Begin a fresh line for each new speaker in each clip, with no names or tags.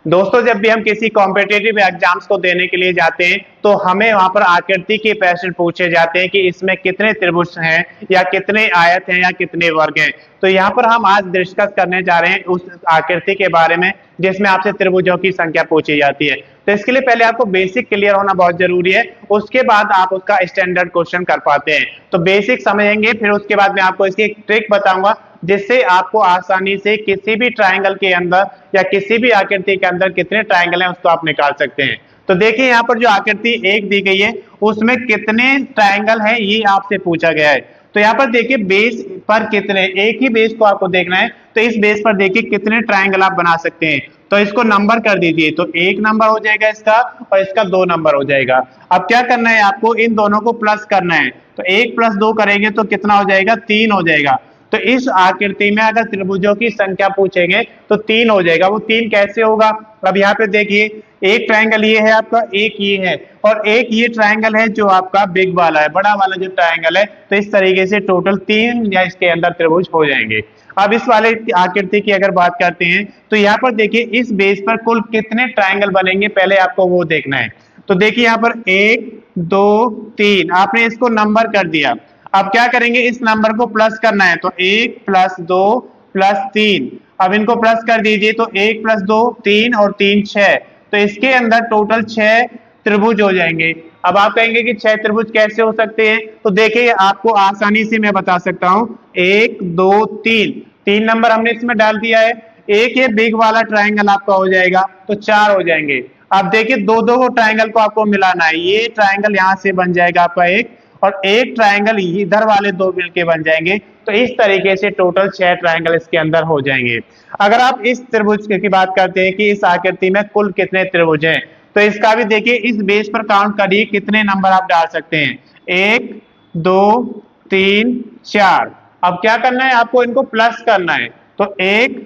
दोस्तों जब भी हम किसी कॉम्पिटिटिव एग्जाम्स को देने के लिए जाते हैं तो हमें वहां पर आकृति के प्रश्न पूछे जाते हैं कि इसमें कितने त्रिभुज हैं या कितने आयत हैं या कितने वर्ग हैं। तो यहाँ पर हम आज डिस्कस करने जा रहे हैं उस आकृति के बारे में जिसमें आपसे त्रिभुजों की संख्या पूछी जाती है। तो इसके लिए पहले आपको बेसिक क्लियर होना बहुत जरूरी है, उसके बाद आप उसका स्टैंडर्ड क्वेश्चन कर पाते हैं। तो बेसिक समझेंगे, फिर उसके बाद मैं आपको इसकी एक ट्रिक बताऊंगा जिससे आपको आसानी से किसी भी ट्रायंगल के अंदर या किसी भी आकृति के अंदर कितने ट्रायंगल हैं उसको आप निकाल सकते हैं। तो देखिए यहाँ पर जो आकृति एक दी गई है उसमें कितने ट्रायंगल हैं ये आपसे पूछा गया है। तो यहाँ पर देखिए बेस पर कितने, एक ही बेस को आपको देखना है। तो इस बेस पर देखिए कितने ट्रायंगल आप बना सकते हैं। तो इसको नंबर कर दीजिए, तो 1 नंबर हो जाएगा इसका और इसका 2 नंबर हो जाएगा। अब क्या करना है, आपको इन दोनों को प्लस करना है। तो 1 + 2 करेंगे तो कितना हो जाएगा, 3 हो जाएगा। तो इस आकृति में अगर त्रिभुजों की संख्या पूछेंगे तो 3 हो जाएगा। वो 3 कैसे होगा, अब यहाँ पे देखिए एक ट्रायंगल ये है आपका, एक ये है और एक ये ट्रायंगल है जो आपका बिग वाला है, बड़ा वाला जो ट्रायंगल है। तो इस तरीके से टोटल 3 या इसके अंदर त्रिभुज हो जाएंगे। अब इस वाले आकृति की अगर बात करते हैं तो यहाँ पर देखिए इस बेस पर कुल कितने ट्रायंगल बनेंगे पहले आपको वो देखना है। तो देखिए यहाँ पर 1 2 3 आपने इसको नंबर कर दिया। अब क्या करेंगे, इस नंबर को प्लस करना है। तो 1 + 2 + 3, अब इनको प्लस कर दीजिए। तो 1 + 2 3 और 3 6, तो इसके अंदर टोटल 6 त्रिभुज हो जाएंगे। अब आप कहेंगे कि 6 त्रिभुज कैसे हो सकते हैं, तो देखिए आपको आसानी से मैं बता सकता हूं। 1 2 3, 3 नंबर हमने इसमें डाल दिया है। एक ये बिग वाला ट्रायंगल आपका हो जाएगा तो 4 हो जाएंगे। अब देखिए दो दो ट्रायंगल को आपको मिलाना है। ये ट्रायंगल यहां से बन जाएगा आपका एक, और एक ट्रायंगल इधर वाले दो मिलके बन जाएंगे। तो इस तरीके से टोटल 6 ट्रायंगल इसके अंदर हो जाएंगे। अगर आप इस त्रिभुज की बात करते हैं कि इस आकृति में कुल कितने त्रिभुज हैं, तो इसका भी देखिए इस बेस पर काउंट करिए कितने नंबर आप डाल सकते हैं। 1 2 3 4। अब क्या करना है, आपको इनको प्लस करना है। तो 1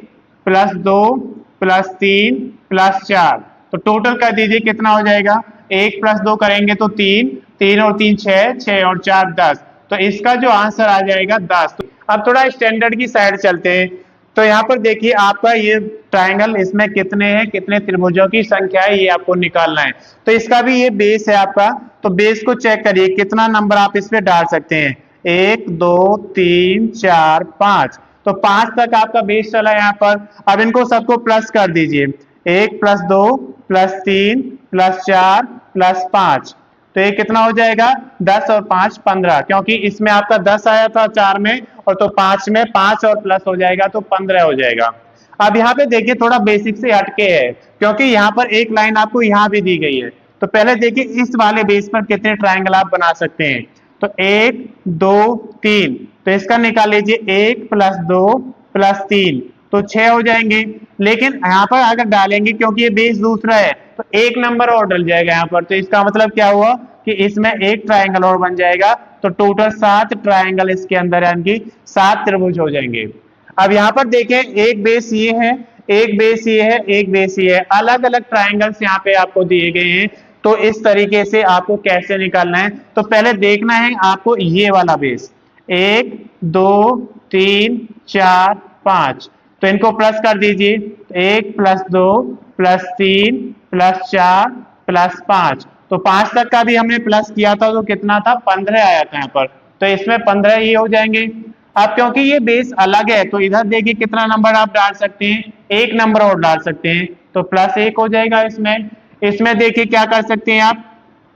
+ 2 + 3 + 4, तो टोटल कर दीजिए कितना हो जाएगा। 1 + 2 करेंगे तो 3, 3 और 3 6, 6 और 4 10। तो इसका जो आंसर आ जाएगा 10। अब थोड़ा स्टैंडर्ड की साइड चलते हैं। तो यहाँ पर देखिए आपका ये ट्रायंगल, इसमें कितने हैं, कितने त्रिभुजों की संख्या है ये आपको निकालना है। तो इसका भी ये बेस है आपका, तो बेस को चेक करिए कितना नंबर आप इसमें डाल सकते हैं। 1 2 3 4 5, तो 5 तक आपका बेस चला यहाँ पर। अब इनको सबको प्लस कर दीजिए। 1 + 2 + 3 + 4 + 5, तो ये कितना हो जाएगा, 10 और 5 15, क्योंकि इसमें आपका 10 आया था 4 में, और तो 5 में 5 और प्लस हो जाएगा तो 15 हो जाएगा। अब यहाँ पे देखिए थोड़ा बेसिक से हटके है, क्योंकि यहाँ पर एक लाइन आपको यहाँ भी दी गई है। तो पहले देखिए इस वाले बेस पर कितने ट्रायंगल आप बना सकते हैं। तो 1 2 3, तो इसका निकाल लीजिए। 1 + 2 + 3, तो 6 हो जाएंगे। लेकिन यहाँ पर अगर डालेंगे, क्योंकि ये बेस दूसरा है, तो 1 नंबर और डल जाएगा यहाँ पर। तो इसका मतलब क्या हुआ कि इसमें एक ट्रायंगल और बन जाएगा। तो टोटल 7 ट्रायंगल इसके अंदर, यानी कि 7 त्रिभुज हो जाएंगे। अब यहाँ पर देखें एक बेस ये है, एक बेस ये है, एक बेस ये है, अलग अलग ट्रायंगल्स यहाँ पे आपको दिए गए हैं। तो इस तरीके से आपको कैसे निकालना है, तो पहले देखना है आपको ये वाला बेस। 1 2 3 4 5, तो इनको प्लस कर दीजिए। 1 + 2 + 3 + 4 + 5, तो 5 तक का भी हमने प्लस किया था तो कितना था, 15 आया था यहाँ पर। तो इसमें 15 ये हो जाएंगे। अब क्योंकि ये बेस अलग है तो इधर देखिए कितना नंबर आप डाल सकते हैं, 1 नंबर और डाल सकते हैं। तो +1 हो जाएगा इसमें। इसमें देखिए क्या कर सकते हैं आप,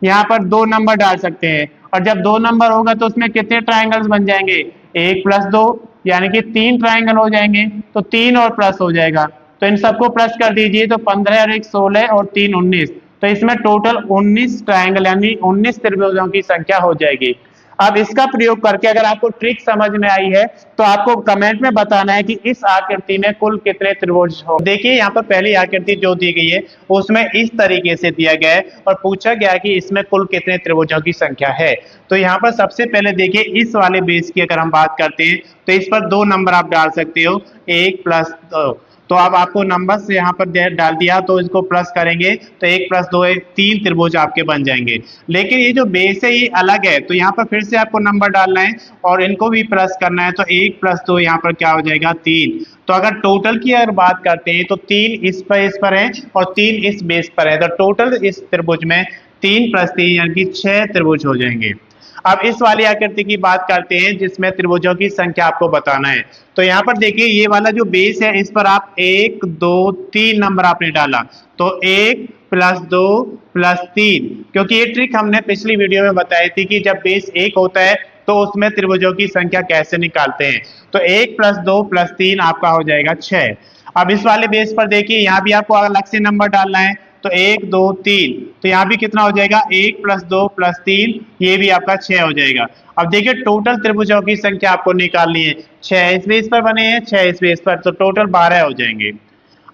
यहाँ पर 2 नंबर डाल सकते हैं, और जब 2 नंबर होगा तो उसमें कितने ट्रायंगल्स बन जाएंगे, 1 + 2, यानी कि 3 ट्रायंगल हो जाएंगे। तो 3 और प्लस हो जाएगा, तो इन सबको प्लस कर दीजिए। तो 15 और 1 16 और 3 19, तो इसमें टोटल 19 ट्रायंगल यानी 19 त्रिभुजों की संख्या हो जाएगी। अब इसका प्रयोग करके अगर आपको ट्रिक समझ में आई है तो आपको कमेंट में बताना है कि इस आकृति में कुल कितने त्रिभुज हो। देखिए यहाँ पर पहली आकृति जो दी गई है उसमें इस तरीके से दिया गया है और पूछा गया है कि इसमें कुल कितने त्रिभुजों की संख्या है। तो यहाँ पर सबसे पहले देखिए इस वाले बेस की अगर हम बात करते हैं तो इस पर 2 नंबर आप डाल सकते हो, 1 + 2। तो अब आपको नंबर से यहाँ पर डाल दिया तो इसको प्लस करेंगे तो 1 + 2 3 त्रिभुज आपके बन जाएंगे। लेकिन ये जो बेस है ये अलग है, तो यहाँ पर फिर से आपको नंबर डालना है और इनको भी प्लस करना है। तो 1 + 2 यहाँ पर क्या हो जाएगा, 3। तो अगर टोटल की अगर बात करते हैं तो 3 इस पर है और 3 इस बेस पर है, तो टोटल इस त्रिभुज में 3 + 3 यानी कि 6 त्रिभुज हो जाएंगे। अब इस वाली आकृति की बात करते हैं जिसमें त्रिभुजों की संख्या आपको बताना है। तो यहाँ पर देखिए ये वाला जो बेस है इस पर आप 1 2 3 नंबर आपने डाला, तो 1 + 2 + 3, क्योंकि ये ट्रिक हमने पिछली वीडियो में बताई थी कि जब बेस 1 होता है तो उसमें त्रिभुजों की संख्या कैसे निकालते हैं। तो 1 + 2 + 3 आपका हो जाएगा 6। अब इस वाले बेस पर देखिए यहाँ भी आपको अलग से नंबर डालना है, तो 1 2 3, तो यहाँ भी कितना हो जाएगा 1 + 2 + 3, ये भी आपका 6 हो जाएगा। अब देखिए टोटल त्रिभुजों की संख्या आपको निकालनी है, 6 इस बेस पर बने हैं 6 इस बेस पर, तो टोटल 12 हो जाएंगे।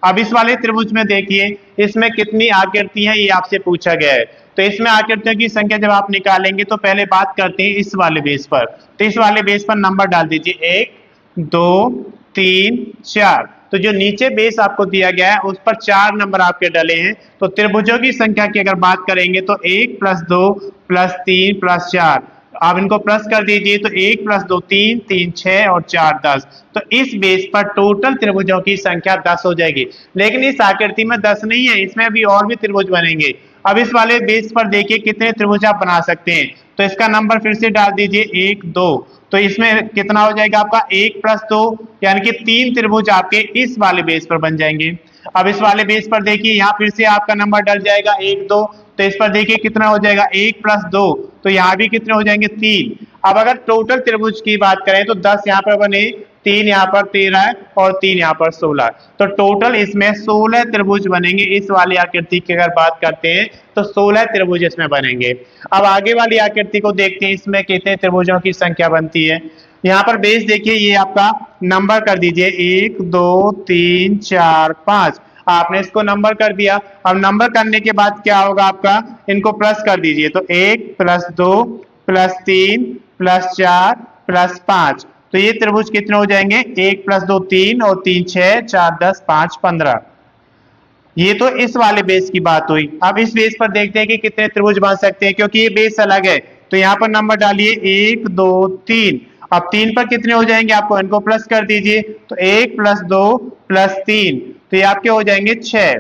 अब इस वाले त्रिभुज में देखिए इसमें कितनी आकृति है ये आपसे पूछा गया है। तो इसमें आकृतियों की संख्या जब आप निकालेंगे तो पहले बात करते हैं इस वाले बेस पर, तो इस वाले बेस पर नंबर डाल दीजिए 1 2 3 4। तो जो नीचे बेस आपको दिया गया है उस पर 4 नंबर आपके डले हैं। तो त्रिभुजों की संख्या की अगर बात करेंगे तो 1 + 2 + 3 + 4, आप इनको प्लस कर दीजिए, तो 1 + 2 3 3 6 और 4 10। तो इस बेस पर टोटल त्रिभुजों की संख्या 10 हो जाएगी। लेकिन इस आकृति में 10 नहीं है, इसमें अभी और भी त्रिभुज बनेंगे। अब इस वाले बेस पर देखिए कितने त्रिभुज आप बना सकते हैं, तो इसका नंबर फिर से डाल दीजिए 1 2। तो इसमें कितना हो जाएगा आपका 1 + 2 यानी कि 3 त्रिभुज आपके इस वाले बेस पर बन जाएंगे। अब इस वाले बेस पर देखिए यहाँ फिर से आपका नंबर डल जाएगा 1 2, तो इस पर देखिए कितना हो जाएगा 1 + 2, तो यहाँ भी कितने हो जाएंगे 3। अब अगर टोटल त्रिभुज की बात करें तो 10 यहाँ पर बने, 3 यहाँ पर 13 और 3 यहाँ पर 16, तो टोटल इसमें 16 त्रिभुज बनेंगे। इस वाली आकृति की अगर बात करते हैं तो 16 त्रिभुज इसमें बनेंगे। अब आगे वाली आकृति को देखते हैं, इसमें कितने त्रिभुजों की संख्या बनती है। यहाँ पर बेस देखिए ये आपका नंबर कर दीजिए 1 2 3 4 5, आपने इसको नंबर कर दिया। अब नंबर करने के बाद क्या होगा आपका, इनको प्लस कर दीजिए, तो 1 + 2 + 3 + 4 + 5, तो ये त्रिभुज कितने हो जाएंगे 1 + 2 3 और 3 6 4 10 5 15। ये तो इस वाले बेस की बात हुई। अब इस बेस पर देखते हैं कि कितने त्रिभुज बन सकते हैं, क्योंकि ये बेस अलग है। तो यहाँ पर नंबर डालिए 1 2 3, अब 3 पर कितने हो जाएंगे, आपको इनको प्लस कर दीजिए, तो 1 + 2 + 3, तो ये आपके हो जाएंगे 6।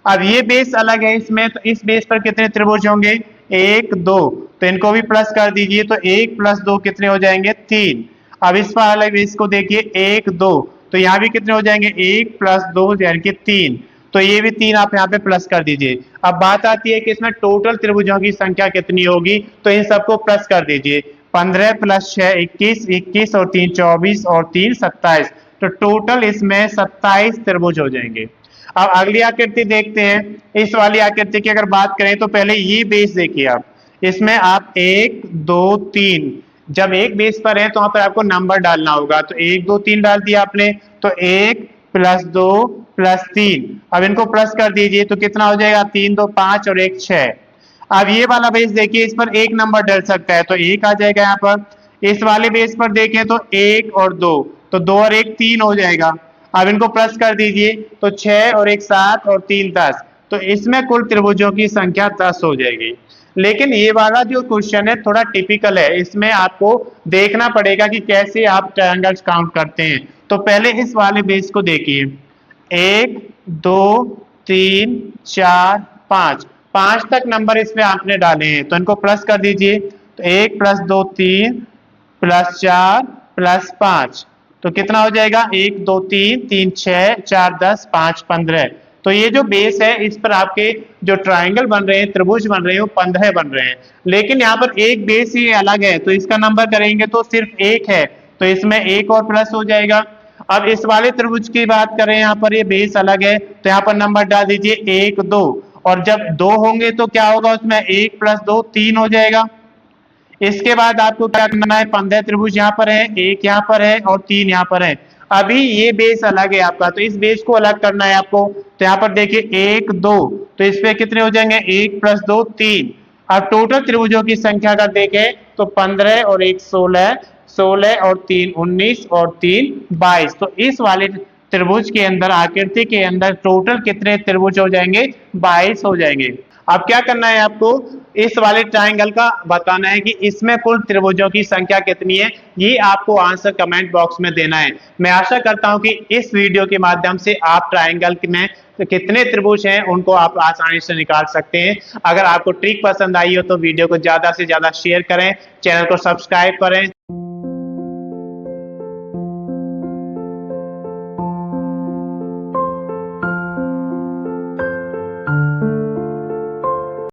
अब ये बेस अलग है इसमें, तो इस बेस पर कितने त्रिभुज होंगे 1 2, तो इनको भी प्लस कर दीजिए, तो 1 + 2 कितने हो जाएंगे 3। अब इस वाले बेस को देखिए 1 2, तो यहाँ भी कितने हो जाएंगे 1 + 2 यानी कि 3, तो ये भी 3 आप यहाँ पे प्लस कर दीजिए। अब बात आती है कि इसमें टोटल त्रिभुजों की संख्या कितनी होगी, तो इन सबको प्लस कर दीजिए, 15 + 6 21, 21 और 3 24 और 3 27, तो टोटल इसमें 27 त्रिभुज हो जाएंगे। अब अगली आकृति देखते हैं। इस वाली आकृति की अगर बात करें तो पहले ये बेस देखिए आप, इसमें आप 1 2 3, जब एक बेस पर है तो वहां पर आपको नंबर डालना होगा, तो 1 2 3 डाल दिया आपने, तो 1 + 2 + 3, अब इनको प्लस कर दीजिए, तो कितना हो जाएगा 3 2 5 और 1 6। अब ये वाला बेस देखिए, इस पर एक नंबर डल सकता है, तो 1 आ जाएगा यहाँ पर। इस वाले बेस पर देखें तो 1 और 2, तो 2 और 1 3 हो जाएगा। अब इनको प्लस कर दीजिए, तो 6 और 1 7 और 3 10, तो इसमें कुल त्रिभुजों की संख्या 10 हो जाएगी। लेकिन ये वाला जो क्वेश्चन है थोड़ा टिपिकल है, इसमें आपको देखना पड़ेगा कि कैसे आप ट्रायंगल्स काउंट करते हैं। तो पहले इस वाले बेस को देखिए, 1 2 3 4 5, 5 तक नंबर इसमें आपने डाले हैं, तो इनको प्लस कर दीजिए, तो 1 + 2 3 + 4 + 5, तो कितना हो जाएगा 1 2 3 3 6 4 10 5 15। तो ये जो बेस है इस पर आपके जो ट्रायंगल बन रहे हैं, त्रिभुज बन रहे हैं, वो 15 बन रहे हैं। लेकिन यहाँ पर एक बेस ही अलग है, तो इसका नंबर करेंगे तो सिर्फ 1 है, तो इसमें 1 और प्लस हो जाएगा। अब इस वाले त्रिभुज की बात करें, यहाँ पर ये बेस अलग है, तो यहाँ पर नंबर डाल दीजिए 1 2, और जब 2 होंगे तो क्या होगा उसमें 1 + 2 3 हो जाएगा। इसके बाद आपको क्या करना है, 15 त्रिभुज यहाँ पर है, 1 यहाँ पर है और 3 यहाँ पर है। अभी ये बेस अलग है आपका, तो इस बेस को अलग करना है आपको। तो यहाँ पर देखिए 1 2, तो इस पे कितने हो जाएंगे 1 + 2 3। अब टोटल त्रिभुजों की संख्या अगर देखें तो 15 और 1 16, 16 और 3 19 और 3 22, तो इस वाले त्रिभुज के अंदर, आकृति के अंदर टोटल कितने त्रिभुज हो जाएंगे 22 हो जाएंगे। अब क्या करना है आपको, इस वाले ट्रायंगल का बताना है कि इसमें कुल त्रिभुजों की संख्या कितनी है, ये आपको आंसर कमेंट बॉक्स में देना है। मैं आशा करता हूं कि इस वीडियो के माध्यम से आप ट्रायंगल में कितने त्रिभुज हैं उनको आप आसानी से निकाल सकते हैं। अगर आपको ट्रिक पसंद आई हो तो वीडियो को ज्यादा से ज्यादा शेयर करें, चैनल को सब्सक्राइब करें।